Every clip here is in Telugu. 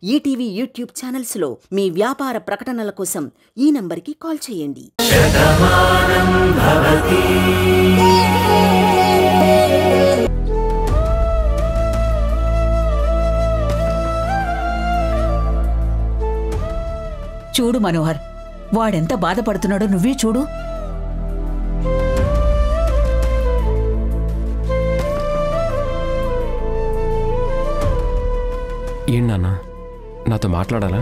ఈటీవీ యూట్యూబ్ ఛానల్స్లో మీ వ్యాపార ప్రకటనల కోసం ఈ నంబర్కి కాల్ చేయండి. చూడు మనోహర్, వాడెంత బాధపడుతున్నాడో నువ్వే చూడు. ఏంటన్నా, నాతో మాట్లాడాలా?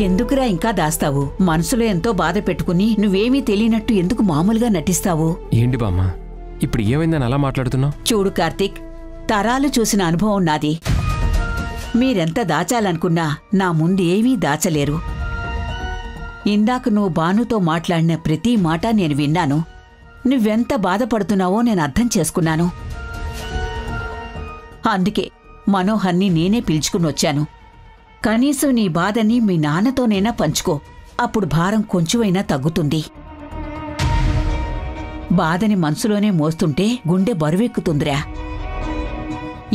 ఎందుకురా ఇంకా దాస్తావు? మనసులో ఎంతో బాధ పెట్టుకుని నువ్వేమీ తెలియనట్టు ఎందుకు మామూలుగా నటిస్తావు? ఏంటి బామ్మ, ఇప్పుడు ఏమైందని అలా మాట్లాడుతున్నావు? చూడు కార్తీక్, తరాలు చూసిన అనుభవం నాది. మీరెంత దాచాలనుకున్నా నా ముందు ఏమీ దాచలేరు. ఇందాక నువ్వు భానుతో మాట్లాడిన ప్రతి మాట నేను విన్నాను. నువ్వెంత బాధపడుతున్నావో నేను అర్థం చేసుకున్నాను. అందుకే మనోహర్ని నేనే పిలుచుకుని వచ్చాను. కనీసం నీ బాధని మీ నాన్నతోనైనా పంచుకో, అప్పుడు భారం కొంచెమైనా తగ్గుతుంది. బాధని మనసులోనే మోస్తుంటే గుండె బరువెక్కుతుందిరా.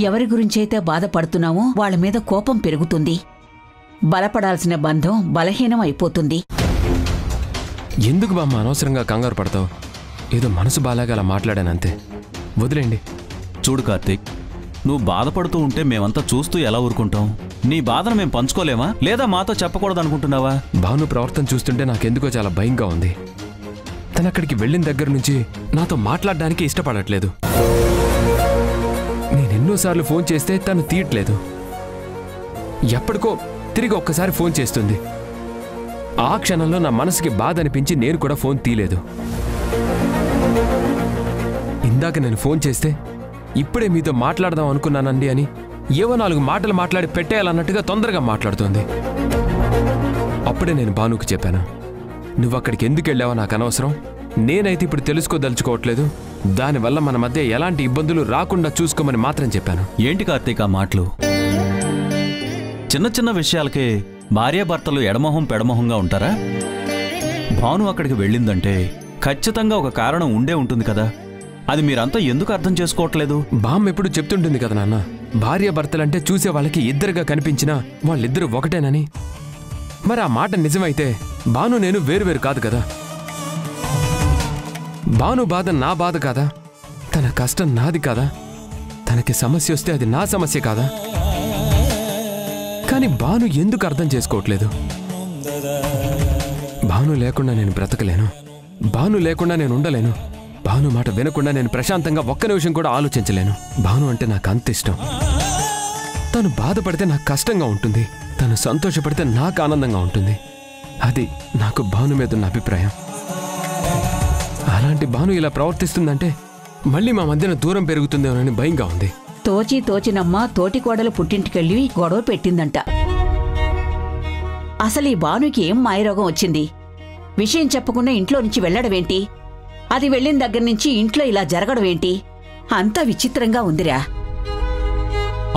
ఎవరి గురించైతే బాధపడుతున్నామో వాళ్ల మీద కోపం పెరుగుతుంది. బలపడాల్సిన బంధం బలహీనం అయిపోతుంది. ఎందుకు బామ్మ అనవసరంగా కంగారు పడతావు? ఏదో మనసు బాలాగా అలా మాట్లాడానంతే, వదిలేండి. చూడు కార్తీక్, నువ్వు బాధపడుతూ ఉంటే మేమంతా చూస్తూ ఎలా ఊరుకుంటాం? నీ బాధను మేము పంచుకోలేమా, లేదా మాతో చెప్పకూడదనుకుంటున్నావా? భాను ప్రవర్తన చూస్తుంటే నాకెందుకో చాలా భయంగా ఉంది. తను అక్కడికి వెళ్ళిన దగ్గర నుంచి నాతో మాట్లాడడానికి ఇష్టపడట్లేదు. నేనెన్నోసార్లు ఫోన్ చేస్తే తను తీయట్లేదు. ఎప్పటికో తిరిగి ఒక్కసారి ఫోన్ చేస్తుంది. ఆ క్షణంలో నా మనసుకి బాధ అనిపించి నేను కూడా ఫోన్ తీయలేదు. ఇందాక నేను ఫోన్ చేస్తే ఇప్పుడే మీతో మాట్లాడదాం అనుకున్నానండి అని ఏవో 4 మాటలు మాట్లాడి పెట్టేయాలన్నట్టుగా తొందరగా మాట్లాడుతోంది. అప్పుడే నేను భానుకు చెప్పాను, నువ్వు అక్కడికి ఎందుకు వెళ్ళావో నాకు అనవసరం, నేనైతే ఇప్పుడు తెలుసుకోదలుచుకోవట్లేదు, దానివల్ల మన మధ్య ఎలాంటి ఇబ్బందులు రాకుండా చూసుకోమని మాత్రం చెప్పాను. ఏంటి కార్తీక్ ఆ మాటలు? చిన్న చిన్న విషయాలకే భార్యాభర్తలు ఎడమొహం పెడమొహంగా ఉంటారా? భాను అక్కడికి వెళ్ళిందంటే ఖచ్చితంగా ఒక కారణం ఉండే ఉంటుంది కదా. అది మీరంతా ఎందుకు అర్థం చేసుకోవట్లేదు? బామ్మ ఎప్పుడు చెప్తుంటుంది కదా నాన్న, భార్యాభర్తలంటే చూసే వాళ్ళకి ఇద్దరుగా కనిపించినా వాళ్ళిద్దరూ ఒకటేనని. మరి ఆ మాట నిజమైతే భాను నేను వేరువేరు కాదు కదా. భాను బాధ నా బాధ కాదా? తన కష్టం నాది కాదా? తనకి సమస్య వస్తే అది నా సమస్య కాదా? కానీ భాను ఎందుకు అర్థం చేసుకోవట్లేదు? భాను లేకుండా నేను బ్రతకలేను, భాను లేకుండా నేను ఉండలేను, భాను మాట వినకుండా నేను ప్రశాంతంగా ఒక్క నిమిషం కూడా ఆలోచించలేను. భాను అంటే నాకు అంత ఇష్టం. తను బాధపడితే నాకు కష్టంగా ఉంటుంది, తను సంతోషపడితే నాకు ఆనందంగా ఉంటుంది. అది నాకు భాను మీద ఉన్న అభిప్రాయం. అలాంటి భాను ఇలా ప్రవర్తిస్తుందంటే మళ్ళీ మా మధ్యన దూరం పెరుగుతుందేమోనని భయంగా ఉంది. తోచినమ్మ తోటి కోడలు పుట్టింటికెళ్ళి గొడవ పెట్టిందంట. అసలు ఈ భానుకి ఏం మాయరోగం వచ్చింది? విషయం చెప్పకుండా ఇంట్లో నుంచి వెళ్లడమేంటి? అది వెళ్ళిన దగ్గర నుంచి ఇంట్లో ఇలా జరగడమేంటి? అంతా విచిత్రంగా ఉందిరా.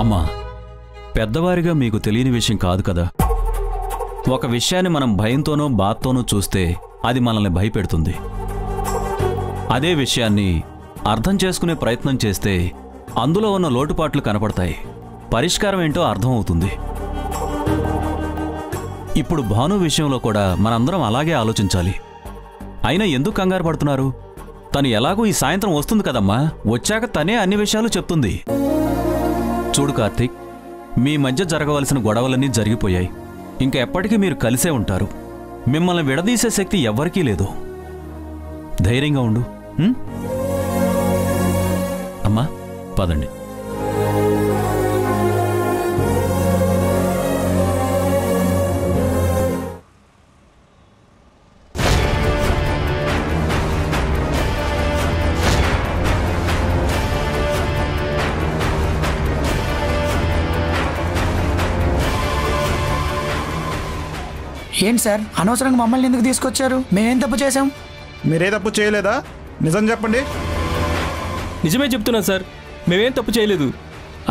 అమ్మా, పెద్దవారిగా మీకు తెలియని విషయం కాదు కదా. ఒక విషయాన్ని మనం భయంతోనో బాధతోనో చూస్తే అది మనల్ని భయపెడుతుంది. అదే విషయాన్ని అర్థం చేసుకునే ప్రయత్నం చేస్తే అందులో ఉన్న లోటుపాట్లు కనపడతాయి, పరిష్కారం ఏంటో అర్థమవుతుంది. ఇప్పుడు భాను విషయంలో కూడా మనందరం అలాగే ఆలోచించాలి. అయినా ఎందుకు కంగారు పడుతున్నారు? తను ఎలాగూ ఈ సాయంత్రం వస్తుంది కదమ్మా, వచ్చాక తనే అన్ని విషయాలు చెప్తుంది. చూడు కార్తీక్, మీ మధ్య జరగవలసిన గొడవలన్నీ జరిగిపోయాయి. ఇంకా ఎప్పటికీ మీరు కలిసే ఉంటారు. మిమ్మల్ని విడదీసే శక్తి ఎవ్వరికీ లేదు. ధైర్యంగా ఉండు. అమ్మా, పదండి. ఏంటి సార్, అనవసరంగా మమ్మల్ని ఎందుకు తీసుకొచ్చారు? మేమేం తప్పు చేశాం? మీరే తప్పు చేయలేదా? నిజం చెప్పండి. నిజమే చెప్తున్నా సార్, మేమేం తప్పు చేయలేదు.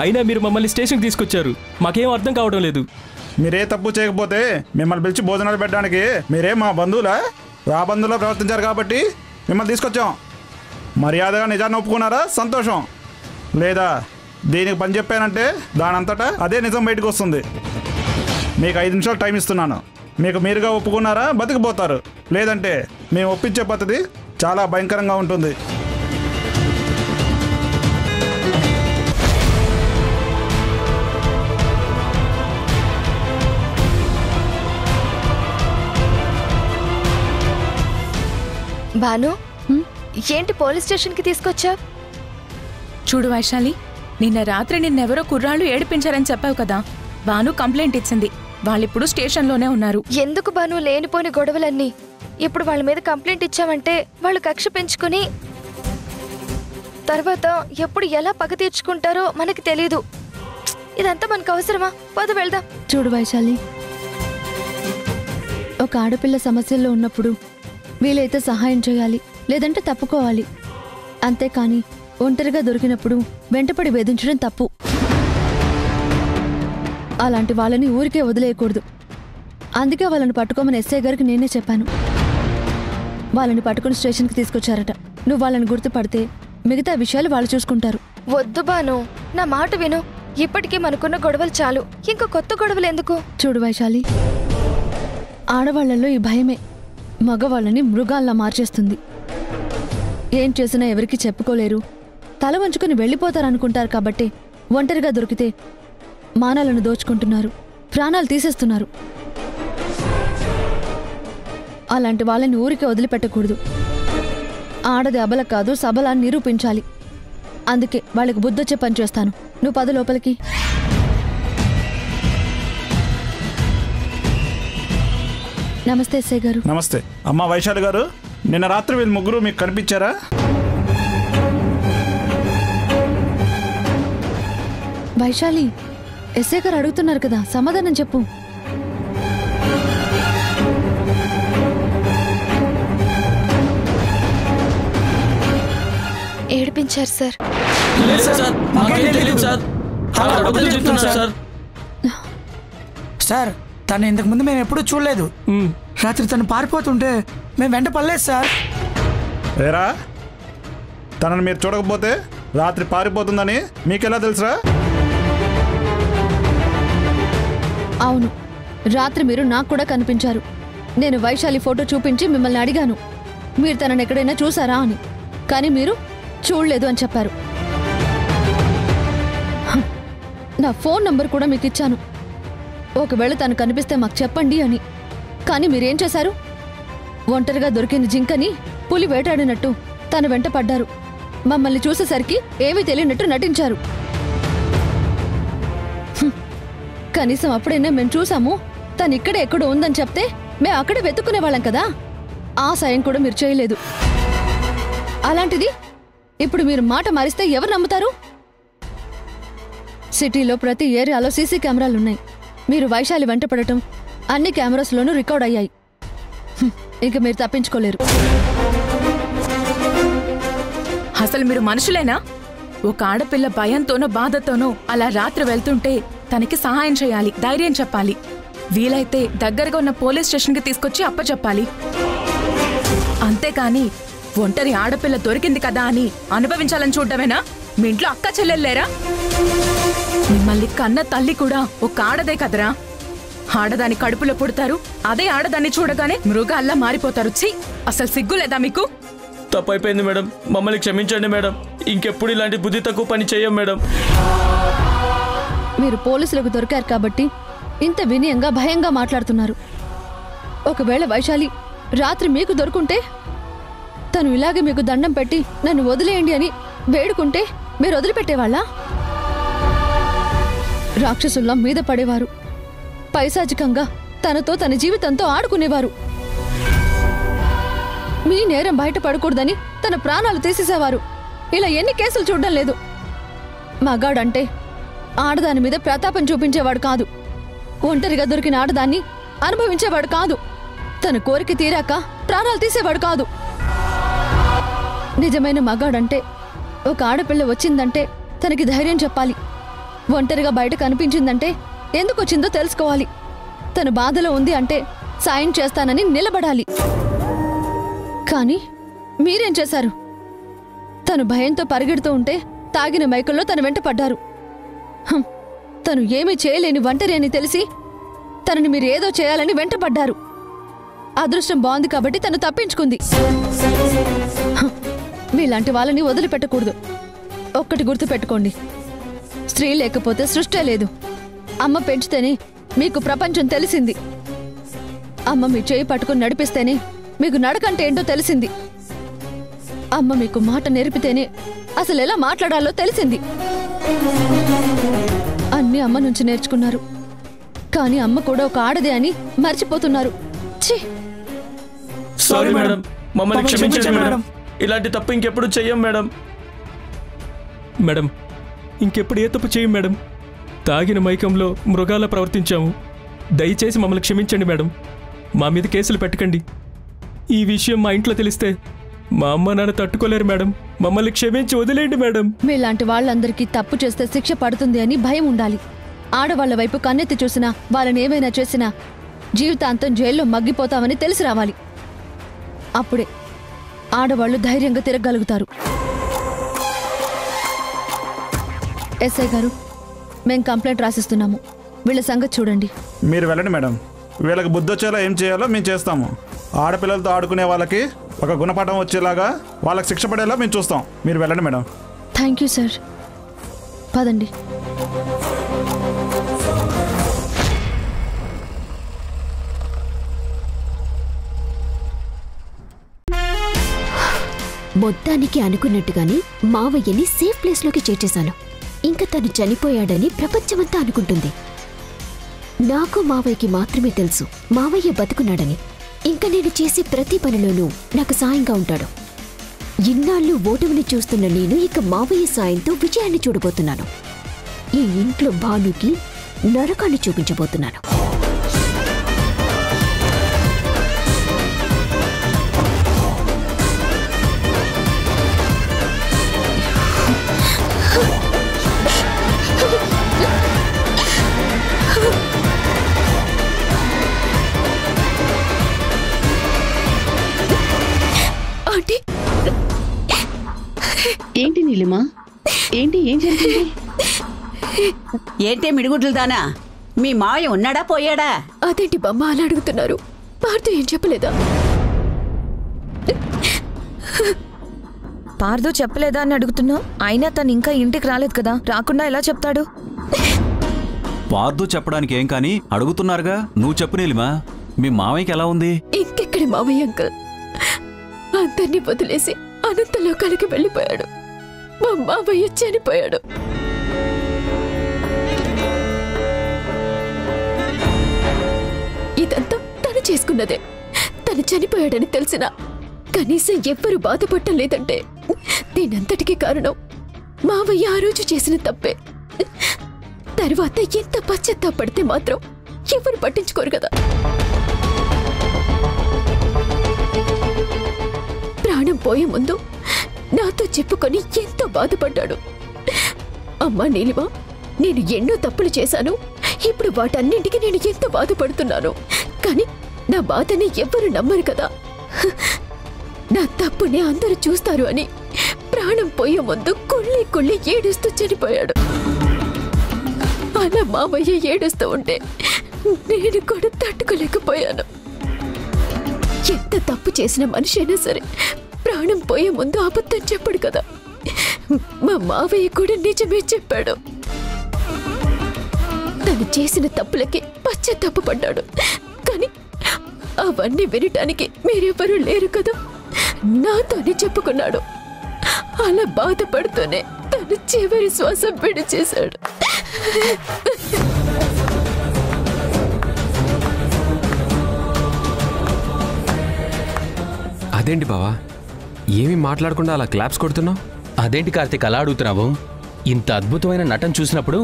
అయినా మీరు మమ్మల్ని స్టేషన్కి తీసుకొచ్చారు, మాకేం అర్థం కావడం లేదు. మీరే తప్పు చేయకపోతే మిమ్మల్ని పిలిచి భోజనాలు పెట్టడానికి మీరే మా బంధువులా? ఆ బంధువులో ప్రవర్తించారు కాబట్టి మిమ్మల్ని తీసుకొచ్చాం. మర్యాదగా నిజాన్ని ఒప్పుకున్నారా? సంతోషం. లేదా దీనికి పని చెప్పానంటే దానంతటా అదే నిజం బయటకు వస్తుంది. మీకు 5 నిమిషాలు టైం ఇస్తున్నాను. మీకు మీరుగా ఒప్పుకున్నారా బతికిపోతారు, లేదంటే మేము ఒప్పించే పద్ధతి చాలా భయంకరంగా ఉంటుంది. భాను, ఏంటి పోలీస్ స్టేషన్కి తీసుకొచ్చావు? చూడు వైశాలి, నిన్న రాత్రి నిన్నెవరో కుర్రాళ్ళు ఏడిపించారని చెప్పావు కదా. భాను కంప్లైంట్ ఇచ్చింది. వాళ్ళిప్పుడు స్టేషన్లోనే ఉన్నారు. ఎందుకు భాను లేనిపోని గొడవలన్నీ? ఇప్పుడు వాళ్ళ మీద కంప్లైంట్ ఇచ్చామంటే వాళ్ళు కక్ష పెంచుకుని తర్వాత ఎప్పుడు ఎలా పగ తీర్చుకుంటారో మనకి తెలీదు. ఇదంతా మనకు అవసరమా? పద వెళ్దాం. చూడు వైశాలి, ఒక ఆడపిల్ల సమస్యల్లో ఉన్నప్పుడు వీలైతే సహాయం చేయాలి, లేదంటే తప్పుకోవాలి. అంతేకాని ఒంటరిగా దొరికినప్పుడు వెంటపడి వేధించడం తప్పు. అలాంటి వాళ్ళని ఊరికే వదిలేయకూడదు. అందుకే వాళ్ళని పట్టుకోమని ఎస్ఐ గారికి నేనే చెప్పాను. వాళ్ళని పట్టుకుని స్టేషన్కి తీసుకొచ్చారట. నువ్వు వాళ్ళని గుర్తుపడితే మిగతా విషయాలు వాళ్ళు చూసుకుంటారు. వద్దు భాను, నా మాట విను. ఇప్పటికీ మనకున్న గొడవలు చాలు, ఇంకా కొత్త గొడవలు ఎందుకు? చూడు వైశాలి, ఆడవాళ్లలో ఈ భయమే మగవాళ్ళని మృగాల్లా మార్చేస్తుంది. ఏం చేసినా ఎవరికి చెప్పుకోలేరు, తల వంచుకుని వెళ్ళిపోతారనుకుంటారు. కాబట్టి ఒంటరిగా దొరికితే మానాలను దోచుకుంటున్నారు, ప్రాణాలు తీసేస్తున్నారు. అలాంటి వాళ్ళని ఊరికే వదిలిపెట్టకూడదు. ఆడది అబల కాదు, సబల అని నిరూపించాలి. అందుకే వాళ్ళకి బుద్ధొచ్చే పని చేస్తాను. నువ్వు పద లోపలికి. నమస్తే ఎస్ఐ గారు. నమస్తే అమ్మా వైశాలి గారు. నిన్న రాత్రి వీళ్ళు ముగ్గురు మీకు కనిపించారా? వైశాలి, ఎస్ఐ గారు అడుగుతున్నారు కదా, సమాధానం చెప్పు. ఏడిపించారు సార్. సార్, తను ఇంతకు ముందు మేము ఎప్పుడూ చూడలేదు. రాత్రి తను పారిపోతుంటే మేము వెంట పడలేదు సార్. ఏరా, తనని మీరు చూడకపోతే రాత్రి పారిపోతుందని మీకెలా తెలుసురా? అవును, రాత్రి మీరు నాకు కూడా కనిపించారు. నేను వైశాలి ఫోటో చూపించి మిమ్మల్ని అడిగాను, మీరు తనని ఎక్కడైనా చూసారా అని. కానీ మీరు చూడలేదు అని చెప్పారు. నా ఫోన్ నంబర్ కూడా మీకు ఇచ్చాను. ఒకవేళ తను కనిపిస్తే మాకు చెప్పండి అని. కానీ మీరేం చేశారు? ఒంటరిగా దొరికిన జింకని పులి వేటాడినట్టు తన వెంట పడ్డారు. మమ్మల్ని చూసేసరికి ఏమీ తెలియనట్టు నటించారు. కనీసం అప్పుడైనా మేము చూసాము, తను ఇక్కడే ఎక్కడో ఉందని చెప్తే మేము అక్కడే వెతుక్కునేవాళ్ళం కదా. ఆ సాయం కూడా మీరు చేయలేదు. అలాంటిది ఇప్పుడు మీరు మాట మారిస్తే ఎవరు నమ్ముతారు? సిటీలో ప్రతి ఏరియాలో సీసీ కెమెరాలున్నాయి. మీరు వైశాలి వెంట పడటం అన్ని కెమెరాస్లోనూ రికార్డ్ అయ్యాయి. ఇక మీరు తప్పించుకోలేరు. అసలు మీరు మనుషులేనా? ఒక ఆడపిల్ల భయంతోనో బాధతోనో అలా రాత్రి వెళ్తుంటే తనకి సహాయం చేయాలి, ధైర్యం చెప్పాలి. వీలైతే దగ్గరగా ఉన్న పోలీస్ స్టేషన్కి తీసుకొచ్చి అప్పచెప్పాలి. అంతేకాని ఒంటరి ఆడపిల్ల దొరికింది కదా అని అనుభవించాలని చూడటమేనా? మీ ఇంట్లో అక్క చెల్లెల్లేరా? మిమ్మల్ని కన్న తల్లి కూడా ఒక ఆడదే కదరా. ఆడదాని కడుపులో పుడతారు, అదే ఆడదాన్ని చూడగానే మృగాల్లా మారిపోతారు. ఛీ, అసలు సిగ్గులేదా మీకు? తప్పైపోయింది మేడం, మమ్మల్ని క్షమించండి మేడం. ఇంకెప్పుడు ఇలాంటి బుద్ధి తక్కువ పని చేయం మేడం. మీరు పోలీసులకు దొరికారు కాబట్టి ఇంత వినయంగా భయంగా మాట్లాడుతున్నారు. ఒకవేళ వైశాలి రాత్రి మీకు దొరుకుంటే, తను ఇలాగే మీకు దండం పెట్టి నన్ను వదిలేయండి అని వేడుకుంటే మీరు వదిలిపెట్టేవాళ్ళా? రాక్షసుల్లా మీద పడేవారు. పైశాచికంగా తనతో తన జీవితంతో ఆడుకునేవారు. మీ నేరం బయటపడకూడదని తన ప్రాణాలు తీసేసేవారు. ఇలా ఎన్ని కేసులు చూడడం లేదు. మగాడంటే ఆడదాని మీద ప్రతాపం చూపించేవాడు కాదు. ఒంటరిగా దొరికిన ఆడదాన్ని అనుభవించేవాడు కాదు. తన కోరిక తీరాక ప్రాణాలు తీసేవాడు కాదు. నిజమైన మగాడంటే ఒక ఆడపిల్ల వచ్చిందంటే తనకి ధైర్యం చెప్పాలి. ఒంటరిగా బయట కనిపించిందంటే ఎందుకు వచ్చిందో తెలుసుకోవాలి. తను బాధలో ఉంది అంటే సాయం చేస్తానని నిలబడాలి. కానీ మీరేం చేశారు? తను భయంతో పరిగెడుతూ ఉంటే తాగిన మైకల్లో తన వెంట పడ్డారు. తను ఏమీ చేయలేని ఒంటరి అని తెలిసి తనని మీరు ఏదో చేయాలని వెంటపడ్డారు. అదృష్టం బాగుంది కాబట్టి తను తప్పించుకుంది. మీలాంటి వాళ్ళని వదిలిపెట్టకూడదు. ఒక్కటి గుర్తుపెట్టుకోండి, స్త్రీ లేకపోతే సృష్టి లేదు. అమ్మ పెంచితేనే మీకు ప్రపంచం తెలిసింది. అమ్మ మీ చేయి పట్టుకుని నడిపిస్తేనే మీకు నడకంటే ఏంటో తెలిసింది. అమ్మ మీకు మాట నేర్పితేనే అసలు ఎలా మాట్లాడాలో తెలిసింది. అన్నీ అమ్మ నుంచి నేర్చుకున్నారు. కానీ అమ్మ కూడా ఒక ఆడదే అని మర్చిపోతున్నారు. ఛీ! సారీ మేడం, మమ్మల్ని క్షమించండి మేడం. ఇలాంటి తప్పు ఇంకెప్పుడు చెయ్యం మేడం. మేడం, ఇంకెప్పుడు ఏ తప్పు చేయం మేడం. తాగిన మైకంలో మృగాలా ప్రవర్తించాము. దయచేసి మమ్మల్ని క్షమించండి మేడం. మా మీద కేసులు పెట్టకండి. ఈ విషయం మా ఇంట్లో తెలిస్తే మా అమ్మ నాన్న తట్టుకోలేరు మేడం. మమ్మల్ని క్షమించి వదిలేండి మేడం. మీలాంటి వాళ్ళందరికీ తప్పు చేస్తే శిక్ష పడుతుంది అని భయం ఉండాలి. ఆడవాళ్ల వైపు కన్నెత్తి చూసినా, వాళ్ళని ఏమైనా చేసినా జీవితాంతం జైల్లో మగ్గిపోతామని తెలిసి రావాలి. అప్పుడే ఆడవాళ్లు ధైర్యంగా తిరగలుగుతారు. ఎస్ఐ గారు, మేం కంప్లైంట్ రాసిస్తున్నాము. వీళ్ళ సంగతి చూడండి. మీరు వెళ్ళండి మేడం. వీళ్ళకి బుద్ధి వచ్చేలా ఏం చేయాలో మేము చేస్తాము. ఆడపిల్లలతో ఆడుకునే వాళ్ళకి ఒక గుణపాఠం వచ్చేలాగా వాళ్ళకి శిక్ష పడేలా మేము చూస్తాం. మీరు వెళ్ళండి మేడం. Thank you sir. పదండి. మొత్తానికి అనుకున్నట్టుగానే మావయ్యని సేఫ్ ప్లేస్లోకి చేర్చేశాను. ఇంకా తను చనిపోయాడని ప్రపంచమంతా అనుకుంటుంది. నాకు మావయ్యకి మాత్రమే తెలుసు మావయ్య బతుకున్నాడని. ఇంకా నేను చేసే ప్రతి పనిలోనూ నాకు సాయంగా ఉంటాడు. ఇన్నాళ్ళు ఓటమిని చూస్తున్న నేను ఇక మావయ్య సాయంతో విజయాన్ని చూడబోతున్నాను. ఈ ఇంట్లో భానుకి నరకాన్ని చూపించబోతున్నాను. ఏంటి నీలిమా? ఏంటి, ఏం జరిగింది? ఏంటే మిడిగుడ్లు దానా? మీ మావయ్య ఉన్నాడా పోయాడా? అదేంటి బామ్మ అలా అడుగుతున్నారు? పార్దు ఏం చెప్పలేదా? పార్దు చెప్పలేదా అని అడుగుతున్నావు. అయినా తను ఇంకా ఇంటికి రాలేదు కదా, రాకుండా ఎలా చెప్తాడు? పార్దు చెప్పడానికి ఏం కానీ అడుగుతున్నారుగా, నువ్వు చెప్పు నీలిమా. మీ మావయ్యకి ఎలా ఉంది? ఇంకెక్కడి మావయ్య అంకల్, అందరినీ వదిలేసి అనంతలోకాలకి వెళ్ళిపోయాడు. మా మావయ్య చనిపోయాడు. ఇదంతా తను చేసుకున్నదే. తను చనిపోయాడని తెలిసినా కనీసం ఎవ్వరూ బాధపడటం లేదంటే దీనంతటికీ కారణం మావయ్య ఆ రోజు చేసిన తప్పే. తర్వాత ఎంత పశ్చాత్తాపడితే మాత్రం ఎవరు పట్టించుకోరు కదా. ప్రాణం పోయే ముందు నాతో చెప్పుకొని ఎంతో బాధపడ్డాడు. అమ్మా నీలిమా, నేను ఎన్నో తప్పులు చేశాను. ఇప్పుడు వాటన్నింటికి నేను ఎంతో బాధపడుతున్నాను. కానీ నా బాధని ఎవ్వరు నమ్మరు కదా. నా తప్పుని అందరూ చూస్తారు అని ప్రాణం పోయే ముందు కుళ్ళి కుళ్ళి ఏడుస్తూ చనిపోయాడు. అలా మావయ్య ఏడుస్తూ ఉంటే నేను కూడా తట్టుకోలేకపోయాను. ఎంత తప్పు చేసిన మనిషి అయినా సరే ప్రాణం పోయే ముందు అబద్ధం చెప్పాడు కదా. మా మావయ్య కూడా నిజమే చెప్పాడు. తను చేసిన తప్పులకి పశ్చాత్తాపపడ్డాడు. కానీ అవన్నీ వినటానికి మీరెవరూ లేరు కదా. నాతోనే చెప్పుకున్నాడు. అలా బాధపడుతూనే తను చివరి శ్వాస విడిచేశాడు. అదేంటి బావా, ఏమీ మాట్లాడకుండా అలా క్లాప్స్ కొడుతున్నావు? అదేంటి కార్తీక్ అలా అడుగుతున్నావు? ఇంత అద్భుతమైన నటన చూసినప్పుడు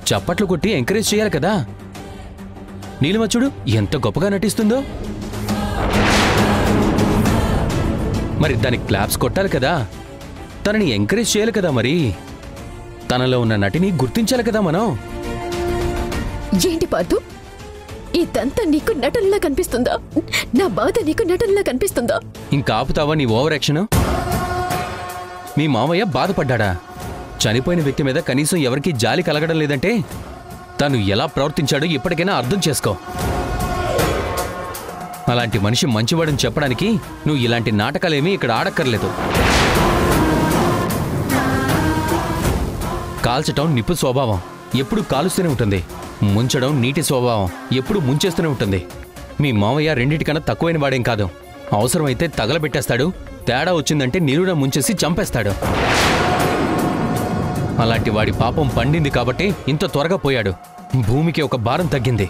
చప్పట్లు కొట్టి ఎంకరేజ్ చేయాలి కదా. నీలిమ చూడు ఎంత గొప్పగా నటిస్తుందో. మరి దానికి క్లాప్స్ కొట్టాలి కదా, తనని ఎంకరేజ్ చేయాలి కదా. మరి తనలో ఉన్న నటిని గుర్తించాలి కదా మనం. ఏంటి పార్దు, ఇదంతా నీకు నటనలా కనిపిస్తుందా? నా బాధ నీకు నటనలా కనిపిస్తుందా? ఇంకా ఆపుతావా నీ ఓవర్ యాక్షన్? మీ మామయ్య బాధపడ్డా? చనిపోయిన వ్యక్తి మీద కనీసం ఎవరికీ జాలి కలగడం లేదంటే తను ఎలా ప్రవర్తించాడో ఇప్పటికైనా అర్థం చేసుకో. అలాంటి మనిషి మంచివాడని చెప్పడానికి నువ్వు ఇలాంటి నాటకాలేమీ ఇక్కడ ఆడక్కర్లేదు. కాల్చటం నిప్పు స్వభావం, ఎప్పుడు కాలుస్తూనే ఉంటుంది. ముంచడం నీటి స్వభావం, ఎప్పుడు ముంచేస్తూనే ఉంటుంది. మీ మావయ్య రెండింటికన్నా తక్కువైన వాడేం కాదు. అవసరమైతే తగలబెట్టేస్తాడు, తేడా వచ్చిందంటే నిలువున ముంచేసి చంపేస్తాడు. అలాంటి వాడి పాపం పండింది కాబట్టి ఇంత త్వరగా పోయాడు. భూమికి ఒక భారం తగ్గింది.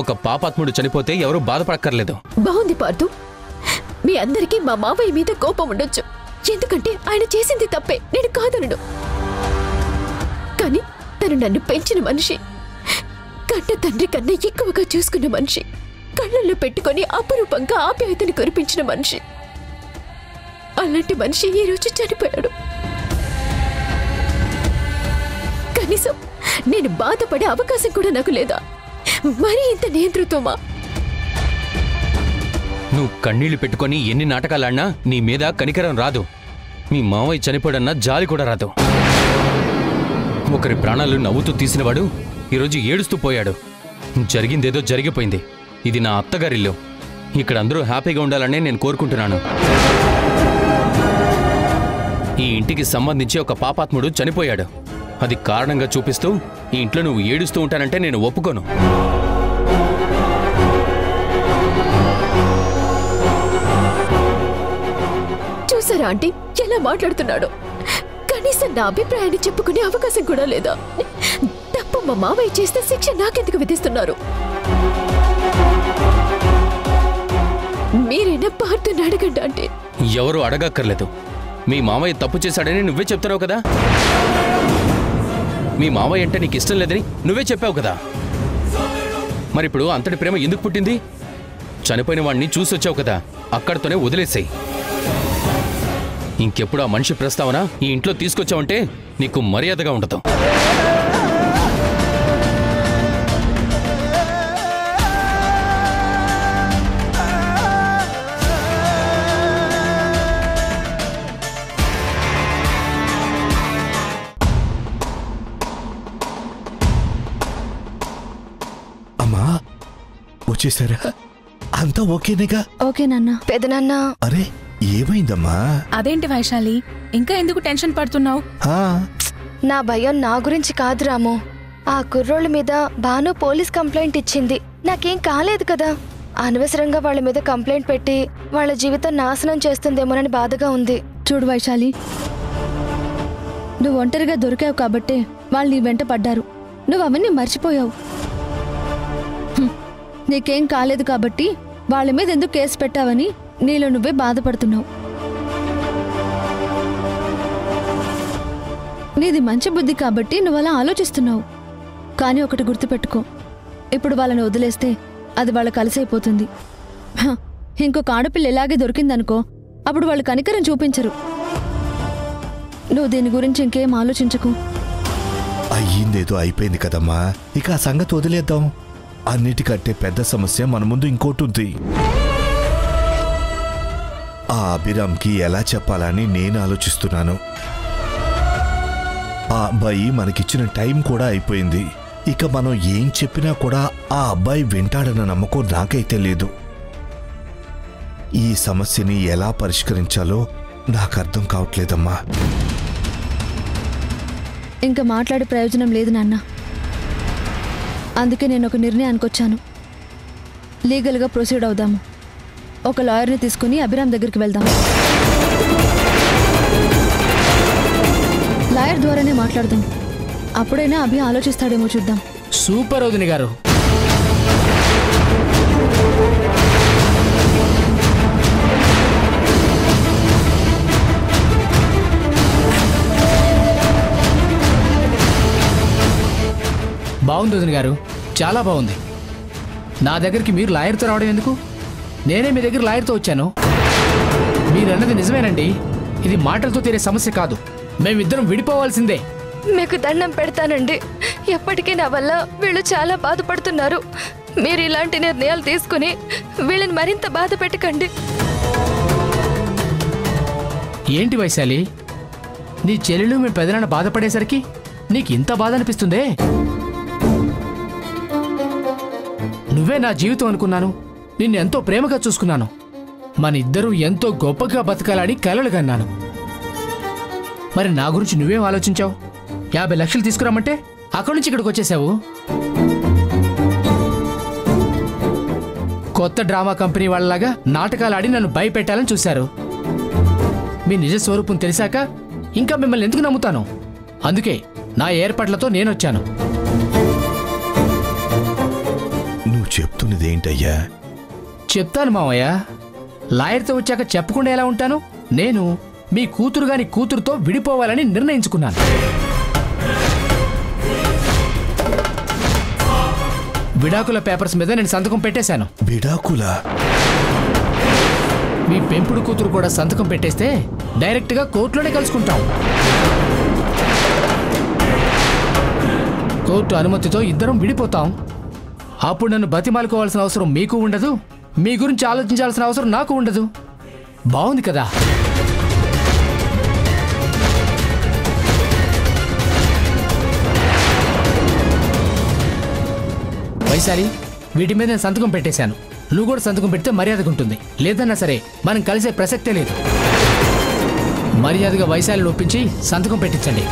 ఒక పాపాత్ముడు చనిపోతే ఎవరూ బాధపడక్కర్లేదు. బాగుంది పార్థు. మీ అందరికీ మా మావయ్య మీద కోపం ఉండొచ్చు, ఎందుకంటే ఆయన చేసింది తప్పే, నేను కాదనను. కానీ తను నన్ను పెంచిన మనిషి, కన్న తండ్రి కన్నా ఎక్కువగా చూసుకున్న మనిషి, కళ్ళల్లో పెట్టుకొని అపురూపంగా ఆప్యాయతని కురిపించిన మనిషి. అలాంటి మనిషి ఈ రోజు చనిపోయాడు. కనీసం నేను బాధపడే అవకాశం కూడా నాకు లేదా? మరి ఇంత నియంతృత్వమా? నువ్వు కన్నీళ్లు పెట్టుకొని ఎన్ని నాటకాలాడినా నీ మీద కనికరం రాదు. మీ మావయ్య చనిపోడన్నా జాలి కూడా రాదు. ఒకరి ప్రాణాలు నవ్వుతూ తీసినవాడు ఈరోజు ఏడుస్తూ పోయాడు. జరిగిందేదో జరిగిపోయింది. ఇది నా అత్తగారిల్లు. ఇక్కడ అందరూ హ్యాపీగా ఉండాలనే నేను కోరుకుంటున్నాను. ఈ ఇంటికి సంబంధించి ఒక పాపాత్ముడు చనిపోయాడు. అది కారణంగా చూపిస్తూ ఈ ఇంట్లో నువ్వు ఏడుస్తూ ఉంటానంటే నేను ఒప్పుకోను. చూసారా ఆంటీ ఎలా మాట్లాడుతున్నాడు? కనీసం నా అభిప్రాయాన్ని చెప్పుకునే అవకాశం కూడా లేదా? తప్పు మా మావయ్య చేస్తే శిక్ష నాకెందుకు విధిస్తున్నారు? మీరైనా పార్థుని అడగండి అంటే. ఎవరు అడగక్కర్లేదు. మీ మావయ్య తప్పు చేశాడని నువ్వే చెప్తున్నావు కదా. మీ మావయ్య అంటే నీకు ఇష్టం లేదని నువ్వే చెప్పావు కదా. మరిప్పుడు అంతటి ప్రేమ ఎందుకు పుట్టింది? చనిపోయిన వాడిని చూసొచ్చావు కదా, అక్కడితోనే వదిలేసాయి. ఇంకెప్పుడు ఆ మనిషి ప్రస్తావన ఈ ఇంట్లో తీసుకొచ్చావంటే నీకు మర్యాదగా ఉండదు. అమ్మా వచ్చేసారా? అంతా ఓకేనేగా? ఓకే నాన్న. పెదనాన్న. అరే ఏమైందమ్మా? అదేంటి వైశాలి, ఇంకా ఎందుకు టెన్షన్ పడుతున్నావు? నా భయం నా గురించి కాదు రాము. ఆ కుర్రోళ్ళ మీద భాను పోలీస్ కంప్లైంట్ ఇచ్చింది. నాకేం కాలేదు కదా. అనవసరంగా వాళ్ళ మీద కంప్లైంట్ పెట్టి వాళ్ళ జీవితం నాశనం చేస్తుందేమోనని బాధగా ఉంది. చూడు వైశాలి, నువ్వు ఒంటరిగా దొరికావు కాబట్టే వాళ్ళు నీ వెంట పడ్డారు. నువ్వు అవన్నీ మర్చిపోయావు. నీకేం కాలేదు కాబట్టి వాళ్ళ మీద ఎందుకు కేసు పెట్టావని నీలో నువ్వే బాధపడుతున్నావు. నీది మంచి బుద్ధి కాబట్టి నువ్వు అలా ఆలోచిస్తున్నావు. కానీ ఒకటి గుర్తుపెట్టుకో, ఇప్పుడు వాళ్ళని వదిలేస్తే అది వాళ్ళ కలిసైపోతుంది. ఇంకొక ఆడపిల్ల ఇలాగే దొరికిందనుకో, అప్పుడు వాళ్ళు కనికరం చూపించరు. నువ్వు దీని గురించి ఇంకేం ఆలోచించకు. అయ్యిందేదో అయిపోయింది కదమ్మా, ఇక ఆ సంగతి వదిలేద్దాం. అన్నిటికంటే పెద్ద సమస్య మన ముందు ఇంకోటి ఉంది. ఆ అభిరామ్కి ఎలా చెప్పాలని నేను ఆలోచిస్తున్నాను. ఆ అబ్బాయి మనకిచ్చిన టైం కూడా అయిపోయింది. ఇక మనం ఏం చెప్పినా కూడా ఆ అబ్బాయి వింటాడన్న నమ్మకం నాకైతే లేదు. ఈ సమస్యని ఎలా పరిష్కరించాలో నాకు అర్థం కావట్లేదమ్మా. ఇంకా మాట్లాడే ప్రయోజనం లేదు నాన్న. అందుకే నేను ఒక నిర్ణయానికి వచ్చాను. లీగల్గా ప్రొసీడ్ అవుదాము. ఒక లాయర్ని తీసుకుని అభిరామ్ దగ్గరికి వెళ్దాం. లాయర్ ద్వారానే మాట్లాడదాం. అప్పుడైనా అభి ఆలోచిస్తాడేమో చూద్దాం. సూపర్ వదిన గారు. బాగుంది వదిన గారు, చాలా బాగుంది. నా దగ్గరికి మీరు లాయర్తో రావడం ఎందుకు? నేనే మీ దగ్గర లాయర్తో వచ్చాను. మీరన్నది నిజమేనండి. ఇది మాటలతో తీరే సమస్య కాదు. మేమిద్దరం విడిపోవాల్సిందే. మీకు దండం పెడతానండి. ఎప్పటికీ నా వల్ల వీళ్ళు చాలా బాధపడుతున్నారు. మీరు ఇలాంటి నిర్ణయాలు తీసుకుని వీళ్ళని మరింత బాధ పెట్టకండి. ఏంటి వైశాలి, నీ చెల్లెలు మీ పెదనాన్న బాధపడేసరికి నీకు ఇంత బాధ అనిపిస్తుందే? నువ్వే నా జీవితం అనుకున్నాను. నిన్ను ఎంతో ప్రేమగా చూసుకున్నాను. మన ఇద్దరూ ఎంతో గొప్పగా బతకాలని కలలు కన్నాను. మరి నా గురించి నువ్వేం ఆలోచించావు? 50 లక్షలు తీసుకురామంటే అక్కడి నుంచి ఇక్కడికి వచ్చేసావు. కొత్త డ్రామా కంపెనీ వాళ్ళలాగా నాటకాలు ఆడి నన్ను భయపెట్టాలని చూశారు. మీ నిజ స్వరూపం తెలిసాక ఇంకా మిమ్మల్ని ఎందుకు నమ్ముతాను? అందుకే నా ఏర్పాట్లతో నేనొచ్చాను. నువ్వు చెప్తున్నదేంటయ్యా? చెప్తాను మావయ్య. లాయర్తో వచ్చాక చెప్పకుండా ఎలా ఉంటాను? నేను మీ కూతురు గాని కూతురుతో విడిపోవాలని నిర్ణయించుకున్నాను. విడాకుల పేపర్స్ మీద నేను సంతకం పెట్టేశాను. విడాకులా? మీ పెంపుడు కూతురు కూడా సంతకం పెట్టేస్తే డైరెక్ట్గా కోర్టులోనే కలుసుకుంటాం. కోర్టు అనుమతితో ఇద్దరం విడిపోతాం. అప్పుడు నన్ను బతిమాలుకోవాల్సిన అవసరం మీకు ఉండదు, మీ గురించి ఆలోచించాల్సిన అవసరం నాకు ఉండదు. బాగుంది కదా? వైశాలి, వీటి మీద నేను సంతకం పెట్టేశాను. నువ్వు కూడా సంతకం పెడితే మర్యాదగా ఉంటుంది. లేదన్నా సరే మనం కలిసే ప్రసక్తే లేదు. మర్యాదగా వైశాలిని ఒప్పించి సంతకం పెట్టించండి.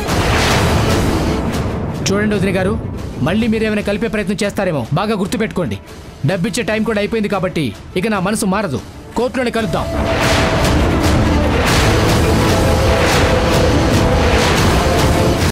చూడండి వదిన గారు, మళ్ళీ మీరేమైనా కలిపే ప్రయత్నం చేస్తారేమో బాగా గుర్తుపెట్టుకోండి. డబ్బిచ్చే టైం కూడా అయిపోయింది కాబట్టి ఇక నా మనసు మారదు. కోర్టులోనే కలుద్దాం.